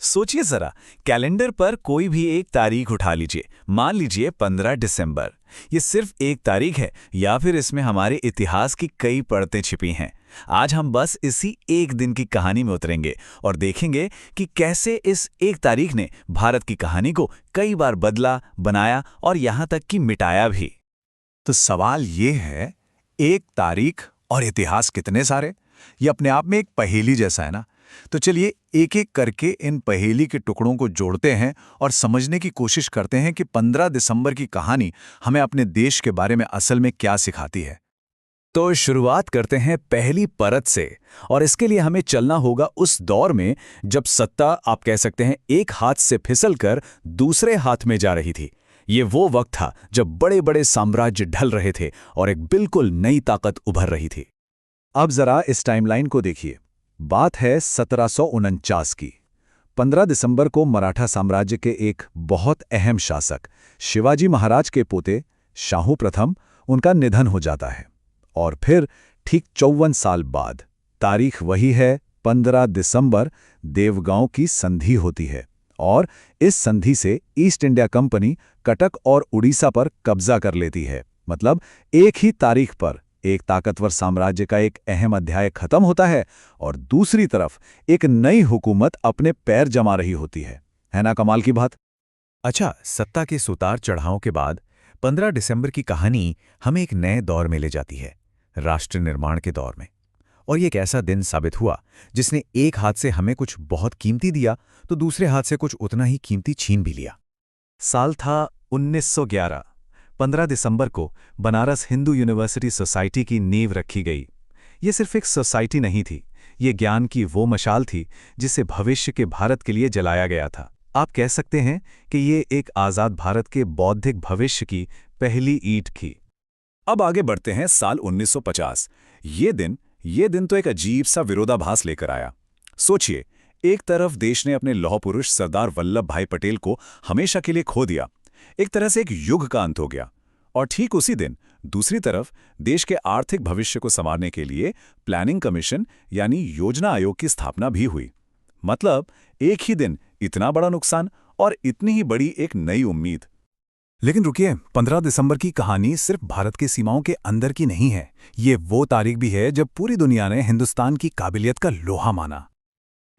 सोचिए जरा, कैलेंडर पर कोई भी एक तारीख उठा लीजिए, मान लीजिए 15 दिसंबर। ये सिर्फ एक तारीख है या फिर इसमें हमारे इतिहास की कई परतें छिपी हैं। आज हम बस इसी एक दिन की कहानी में उतरेंगे और देखेंगे कि कैसे इस एक तारीख ने भारत की कहानी को कई बार बदला, बनाया और यहाँ तक कि मिटाया भी। तो सवाल ये है, एक तारीख और इतिहास कितने सारे? ये अपने आप में एक पहेली जैसा है ना। तो चलिए एक एक करके इन पहेली के टुकड़ों को जोड़ते हैं और समझने की कोशिश करते हैं कि 15 दिसंबर की कहानी हमें अपने देश के बारे में असल में क्या सिखाती है। तो शुरुआत करते हैं पहली परत से, और इसके लिए हमें चलना होगा उस दौर में जब सत्ता, आप कह सकते हैं, एक हाथ से फिसलकर दूसरे हाथ में जा रही थी। ये वो वक्त था जब बड़े बड़े साम्राज्य ढल रहे थे और एक बिल्कुल नई ताकत उभर रही थी। अब जरा इस टाइमलाइन को देखिए। बात है 1749 की। 15 दिसंबर को मराठा साम्राज्य के एक बहुत अहम शासक शिवाजी महाराज के पोते शाहू प्रथम, उनका निधन हो जाता है। और फिर ठीक 54 साल बाद तारीख वही है 15 दिसंबर, देवगांव की संधि होती है और इस संधि से ईस्ट इंडिया कंपनी कटक और उड़ीसा पर कब्जा कर लेती है। मतलब एक ही तारीख पर एक ताकतवर साम्राज्य का एक अहम अध्याय खत्म होता है और दूसरी तरफ एक नई हुकूमत अपने पैर जमा रही होती है ना कमाल की बात। अच्छा, सत्ता के उतार चढ़ाव के बाद 15 दिसंबर की कहानी हमें एक नए दौर में ले जाती है, राष्ट्र निर्माण के दौर में। और ये एक ऐसा दिन साबित हुआ जिसने एक हाथ से हमें कुछ बहुत कीमती दिया तो दूसरे हाथ से कुछ उतना ही कीमती छीन भी लिया। साल था 1911। 15 दिसंबर को बनारस हिंदू यूनिवर्सिटी सोसाइटी की नींव रखी गई। ये सिर्फ एक सोसाइटी नहीं थी, ये ज्ञान की वो मशाल थी जिसे भविष्य के भारत के लिए जलाया गया था। आप कह सकते हैं कि ये एक आज़ाद भारत के बौद्धिक भविष्य की पहली ईंट थी। अब आगे बढ़ते हैं साल 1950। ये दिन तो एक अजीब सा विरोधाभास लेकर आया। सोचिए, एक तरफ देश ने अपने लौह पुरुष सरदार वल्लभ भाई पटेल को हमेशा के लिए खो दिया, एक तरह से एक युग का अंत हो गया। और ठीक उसी दिन दूसरी तरफ देश के आर्थिक भविष्य को संवारने के लिए प्लानिंग कमीशन यानी योजना आयोग की स्थापना भी हुई। मतलब एक ही दिन इतना बड़ा नुकसान और इतनी ही बड़ी एक नई उम्मीद। लेकिन रुकिए, 15 दिसंबर की कहानी सिर्फ भारत की सीमाओं के अंदर की नहीं है। ये वो तारीख भी है जब पूरी दुनिया ने हिंदुस्तान की काबिलियत का लोहा माना।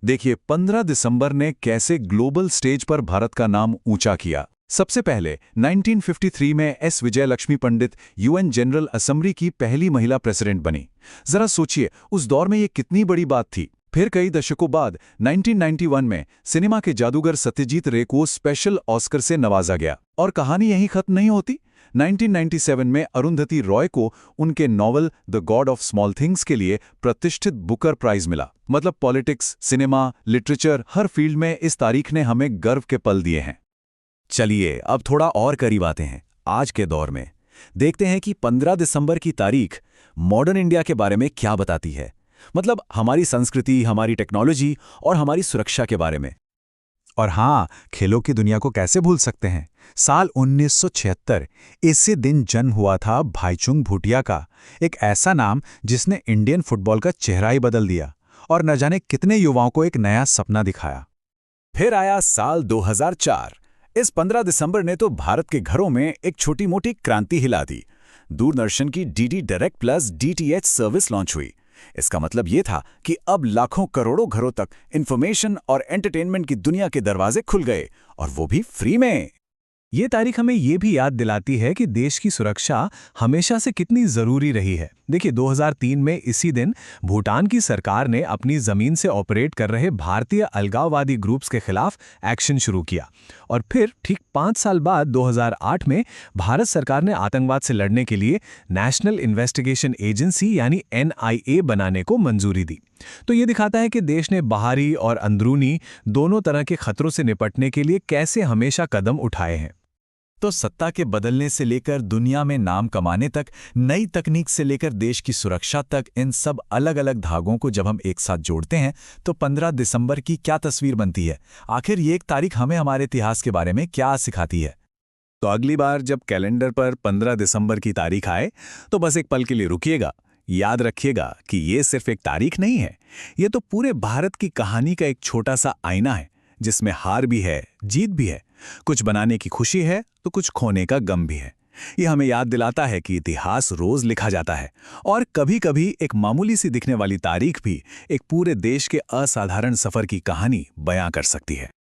देखिए 15 दिसंबर ने कैसे ग्लोबल स्टेज पर भारत का नाम ऊंचा किया। सबसे पहले 1953 में एस विजयलक्ष्मी पंडित यूएन जनरल असेंबली की पहली महिला प्रेसिडेंट बनी। जरा सोचिए उस दौर में ये कितनी बड़ी बात थी। फिर कई दशकों बाद 1991 में सिनेमा के जादूगर सत्यजीत रे को स्पेशल ऑस्कर से नवाजा गया। और कहानी यहीं खत्म नहीं होती। 1997 में अरुंधति रॉय को उनके novel the God of small things के लिए प्रतिष्ठित बुकर प्राइज मिला। मतलब पॉलिटिक्स, सिनेमा, लिटरेचर, हर फील्ड में इस तारीख ने हमें गर्व के पल दिए हैं। चलिए अब थोड़ा और करीब आते हैं आज के दौर में। देखते हैं कि 15 दिसंबर की तारीख मॉडर्न इंडिया के बारे में क्या बताती है। मतलब हमारी संस्कृति, हमारी टेक्नोलॉजी और हमारी सुरक्षा के बारे में। और हाँ, खेलों की दुनिया को कैसे भूल सकते हैं। साल 1976 इसी दिन जन्म हुआ था भाईचुंग भूटिया का, एक ऐसा नाम जिसने इंडियन फुटबॉल का चेहरा ही बदल दिया और न जाने कितने युवाओं को एक नया सपना दिखाया। फिर आया साल 2004। इस 15 दिसंबर ने तो भारत के घरों में एक छोटी मोटी क्रांति हिला दी। दूरदर्शन की DD direct plus DTH service launch हुई। इसका मतलब ये था कि अब लाखों करोड़ों घरों तक इंफॉर्मेशन और एंटरटेनमेंट की दुनिया के दरवाजे खुल गए, और वो भी फ्री में। ये तारीख हमें ये भी याद दिलाती है कि देश की सुरक्षा हमेशा से कितनी जरूरी रही है। देखिए 2003 में इसी दिन भूटान की सरकार ने अपनी जमीन से ऑपरेट कर रहे भारतीय अलगाववादी ग्रुप्स के खिलाफ एक्शन शुरू किया। और फिर ठीक 5 साल बाद 2008 में भारत सरकार ने आतंकवाद से लड़ने के लिए नेशनल इन्वेस्टिगेशन एजेंसी यानी NIA बनाने को मंजूरी दी। तो ये दिखाता है कि देश ने बाहरी और अंदरूनी दोनों तरह के खतरों से निपटने के लिए कैसे हमेशा कदम उठाए हैं। तो सत्ता के बदलने से लेकर दुनिया में नाम कमाने तक, नई तकनीक से लेकर देश की सुरक्षा तक, इन सब अलग अलग धागों को जब हम एक साथ जोड़ते हैं तो 15 दिसंबर की क्या तस्वीर बनती है। आखिर ये एक तारीख हमें हमारे इतिहास के बारे में क्या सिखाती है। तो अगली बार जब कैलेंडर पर 15 दिसंबर की तारीख आए तो बस एक पल के लिए रुकिएगा। याद रखिएगा कि ये सिर्फ एक तारीख नहीं है, ये तो पूरे भारत की कहानी का एक छोटा सा आईना है जिसमें हार भी है, जीत भी है, कुछ बनाने की खुशी है तो कुछ खोने का गम भी है। ये हमें याद दिलाता है कि इतिहास रोज लिखा जाता है और कभी-कभी एक मामूली सी दिखने वाली तारीख भी एक पूरे देश के असाधारण सफर की कहानी बयां कर सकती है।